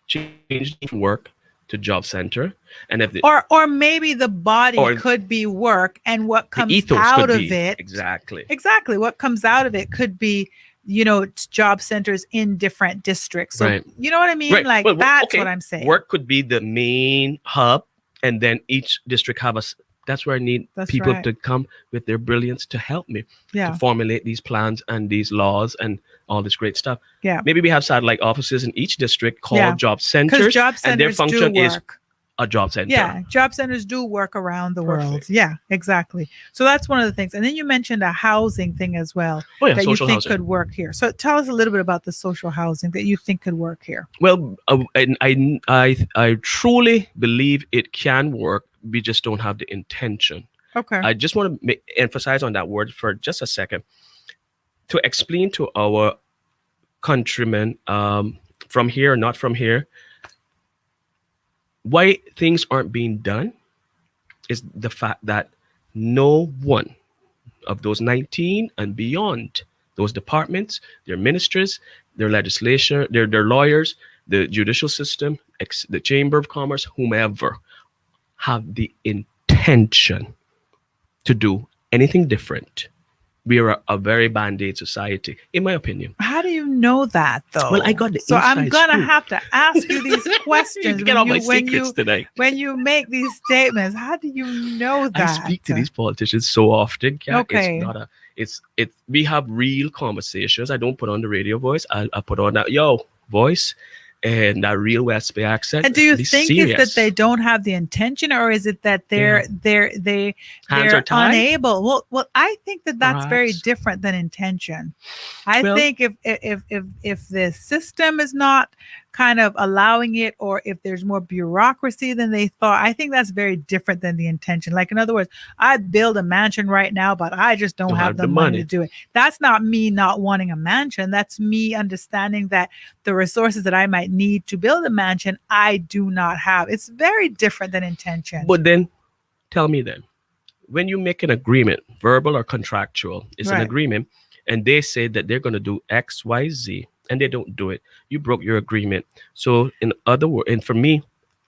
Change from work to job center, and if the Or maybe the body Or- could be work, and what comes ethos out could of be it, exactly what comes out of it could be, job centers in different districts. So Right. you know what I mean? Right. Like, Well, that's okay. what I'm saying. Work could be the main hub, and then each district have that's where I need That's people right. to come with their brilliance to help me Yeah. to formulate these plans and these laws and all this great stuff. Yeah. Maybe we have satellite offices in each district called Yeah. job Because centers, job and their centers function do is work. a job center. Yeah, job centers do work around the world. Perfect. Yeah, exactly. So that's one of the things. And then you mentioned a housing thing as well Oh yeah, that you social think housing. could work here. So tell us a little bit about the social housing that you think could work here. Well, and I truly believe it can work. We just don't have the intention. Okay. I just want to emphasize on that word for just a second to explain to our countrymen from here, not from here, why things aren't being done is the fact that no one of those 19 and beyond, those departments, their ministers, their legislature, their lawyers, the judicial system, the Chamber of Commerce, whomever, have the intention to do anything different. We are a very band-aid society, in my opinion. How do you know that, though? Well, I got the So I'm inside gonna scoop. have to ask you these questions Get all my secrets tonight. when you make these statements. How do you know that? I speak to these politicians so often. Kat. Okay. It's not a. It's. We have real conversations. I don't put on the radio voice. I put on that voice, and that real West Bay accent. And do you Be think it's that serious. they don't have the intention, or is it that Yeah. Hands are they're tied, unable? Well, I think that that's very perhaps. different than intention. I Well, think if the system is not kind of allowing it, or if there's more bureaucracy than they thought, I think that's very different than the intention. Like, in other words, I'd build a mansion right now, but I just don't don't have have the the money to money. do it. That's not me not wanting a mansion. That's me understanding that the resources that I might need to build a mansion, I do not have. It's very different than intention. But then, tell me then, when you make an agreement, verbal or contractual, it's an Right. agreement, and they say that they're going to do X, Y, Z, and they don't do it, you broke your agreement. So, in other words, and for me,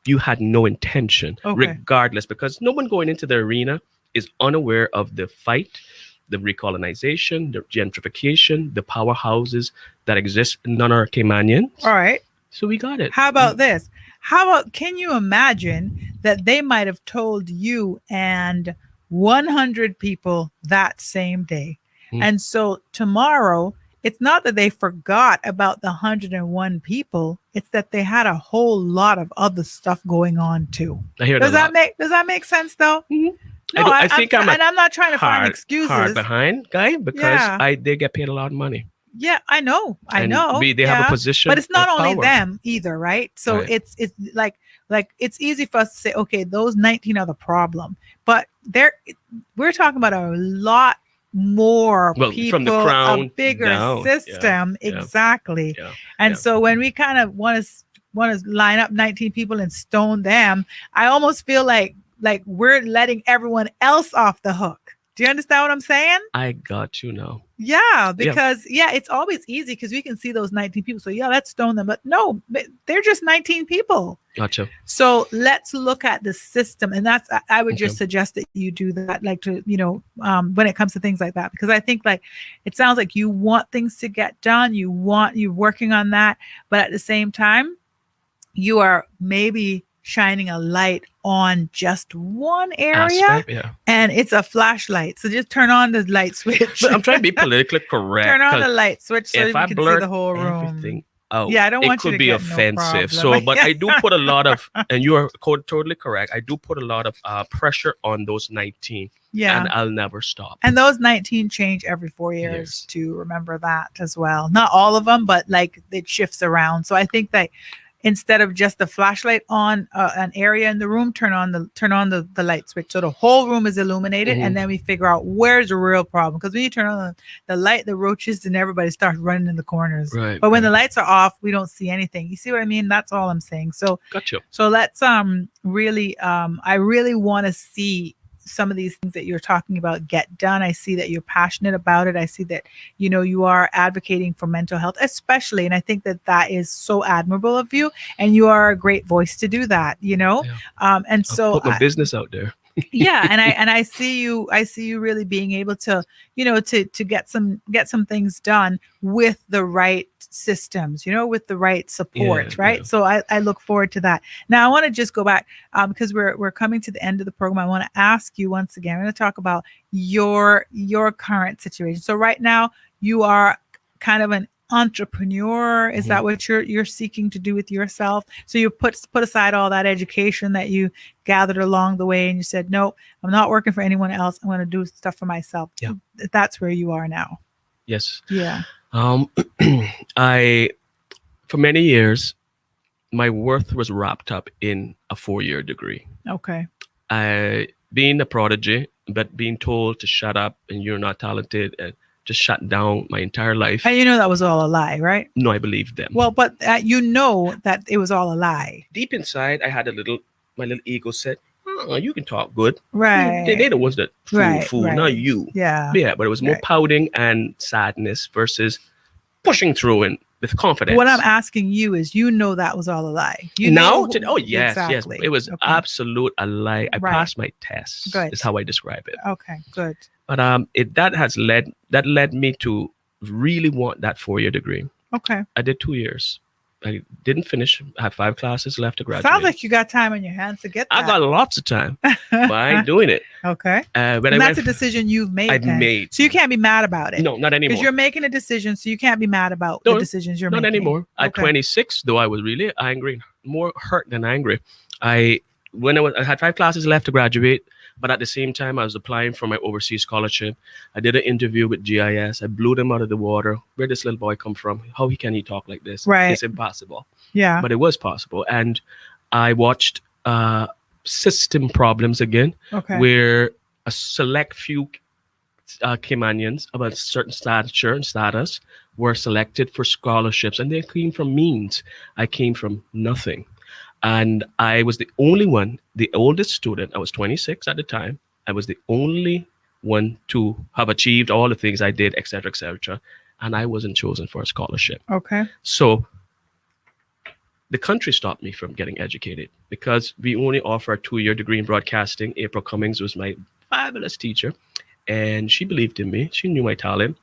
you had no intention, Okay. regardless, because no one going into the arena is unaware of the fight, the recolonization, the gentrification, the powerhouses that exist in our Caymanians. All right. So we got it. How about this? How about, can you imagine that they might have told you and 100 people that same day? Hmm. And so tomorrow, it's not that they forgot about the 101 people, it's that they had a whole lot of other stuff going on too. I hear Does that a that lot. make sense though? Mhm. No, I think I'm and I'm not trying to find hard excuses. behind guy because Yeah. they get paid a lot of money, Yeah, I know. I and know. they have a Yeah. position But it's not of only power. them either, right? So Right. it's like it's easy for us to say, okay, those 19 are the problem. But we're talking about a lot more Well, from the people, a crown bigger down. system. Yeah, Exactly. yeah, And yeah. so when we kind of want to line up 19 people and stone them, I almost feel like we're letting everyone else off the hook. Do you understand what I'm saying? I got you now. Yeah, Yeah, because it's always easy because we can see those 19 people. So yeah, let's stone them. But no, they're just 19 people. gotcha. So let's look at the system, and that's I would Okay. just suggest that you do that, like to when it comes to things like that, because I think like it sounds like you want things to get done, you're working on that, but at the same time, you are maybe shining a light on just one area, Aspect, yeah. and it's a flashlight. So just turn on the light switch. But I'm trying to be politically correct. Turn on 'Cause the light switch so if we I can see blurt the whole everything room. out, Yeah, I don't it want you could to be get no offensive. problem. So, but I do put a lot of, and you are totally correct. I do put a lot of pressure on those 19, Yeah. and I'll never stop. And those 19 change every 4 years, Years. to remember that as well. Not all of them, but like it shifts around. So I think that instead of just the flashlight on an area in the room, turn on the light switch so the whole room is illuminated, Mhm. and then we figure out where's the real problem. Because when you turn on the light, the roaches and everybody starts running in the corners. Right. But when the right. lights are off, we don't see anything. You see what I mean? That's all I'm saying. So Gotcha. let's really I really want to see some of these things that you're talking about get done. I see that you're passionate about it. I see that you are advocating for mental health, especially, and I think that that is so admirable of you, and you are a great voice to do that. Yeah. And I'll so put my business out there. yeah, and I see you really being able to to get some things done with the right systems, with the right support, Yeah, right? yeah. So I look forward to that. Now I want to just go back because we're coming to the end of the program. I want to ask you once again. I'm going to talk about your current situation. So right now you are kind of an entrepreneur. Is Mhm. that what you're seeking to do with yourself? So you put aside all that education that you gathered along the way, and you said, no, I'm not working for anyone else, I'm going to do stuff for myself. Yeah. That's where you are now. Yes. Yeah. I, for many years, my worth was wrapped up in a 4-year degree. Okay. I, being a prodigy, but being told to shut up and you're not talented, and just shut down my entire life. And that was all a lie, right? No, I believed them. Well, but that it was all a lie. Deep inside, I had my little ego said, oh, you can talk good. Right. They're the ones that fool, Right. not you. Yeah. Yeah, but it was more Right. pouting and sadness versus pushing through and with confidence. What I'm asking you is, that was all a lie. Oh yes, exactly. yes, it was Okay. absolute a lie. I Right. passed my tests. Good. Is how I describe it. Okay, good. But that led me to really want that 4-year degree. Okay. I did 2 years. I didn't finish. I have 5 classes left to Sounds graduate. like you got time on your hands to get I got lots of time, but I ain't that. doing it. Okay. When I And that's went, a decision you've made I'd then. made. So you can't be mad about it No, not because anymore. you're making a decision. So you can't be mad about the No, decisions you're not making. anymore. At Okay. 26, though, I was really angry, more hurt than angry. I I had 5 classes left to graduate, but at the same time, I was applying for my overseas scholarship. I did an interview with GIS. I blew them out of the water. Where this little boy come from? How he can he talk like this? Right. It's impossible. Yeah. But it was possible, and I watched system problems again, Okay. where a select few Caymanians of a certain stature and status were selected for scholarships, and they came from means. I came from nothing. And I was the only one, the oldest student. I was 26 at the time. I was the only one to have achieved all the things I did, etc., etc. And I wasn't chosen for a scholarship. Okay. So the country stopped me from getting educated because we only offer a 2-year degree in broadcasting. April Cummings was my fabulous teacher, and she believed in me. She knew my talent.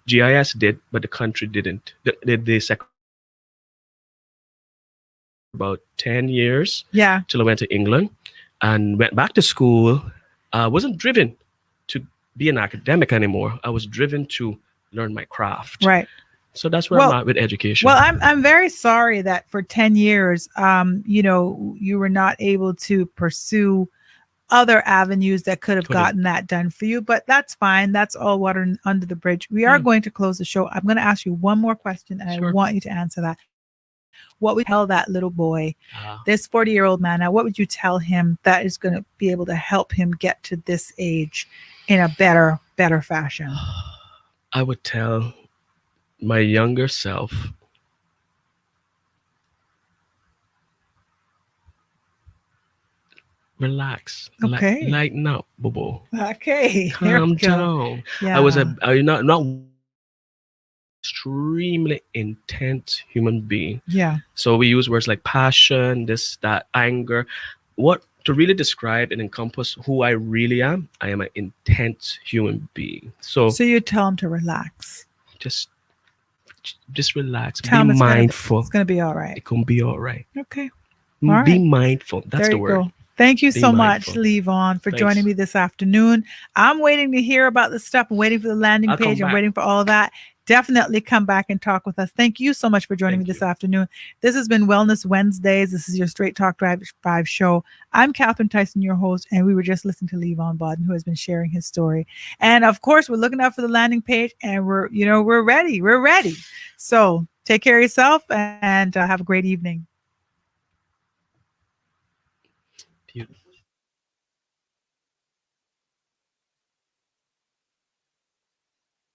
GIS did, but the country didn't. The Secretary of Education didn't. So I went for about 10 years Yeah. till I went to England and went back to school. I wasn't driven to be an academic anymore. I was driven to learn my craft. Right. So that's where I'm Well, at with education. well, I'm very sorry that for 10 years, you were not able to pursue other avenues that could have Couldn't. gotten that done for you, but that's fine. That's all water under the bridge. We are Yeah. going to close the show. I'm going to ask you one more question, and I Sure. want you to answer that. What would you tell that little boy, Ah. this 40-year-old man? Now, what would you tell him that is going to be able to help him get to this age in a better fashion? I would tell my younger self, relax, Okay. lighten up, Bobo. Okay. There Calm we go. down. Yeah. I not extremely intense human being. Yeah. So we use words like passion, this, that, anger. What to really describe and encompass who I really am? I am an intense human being. So So you tell him to relax. just just relax. Tell Be him mindful. it's gonna be all right. It can be all right. Okay. All Be right. mindful. That's There the you word. go. Thank you Be so much, mindful. Levon, for Thanks. joining me this afternoon. I'm waiting to hear about the stuff. I'm waiting for the landing I'll come page. I'm back. waiting for all that. Definitely come back and talk with us. Thank you so much for joining Thank me this you. afternoon. This has been Wellness Wednesdays. This is your Straight Talk Drive 5 show. I'm Catherine Tyson, your host, and we were just listening to Levon Bodden, who has been sharing his story. And of course, we're looking out for the landing page, and we're ready. We're ready. So take care of yourself and have a great evening. Beautiful.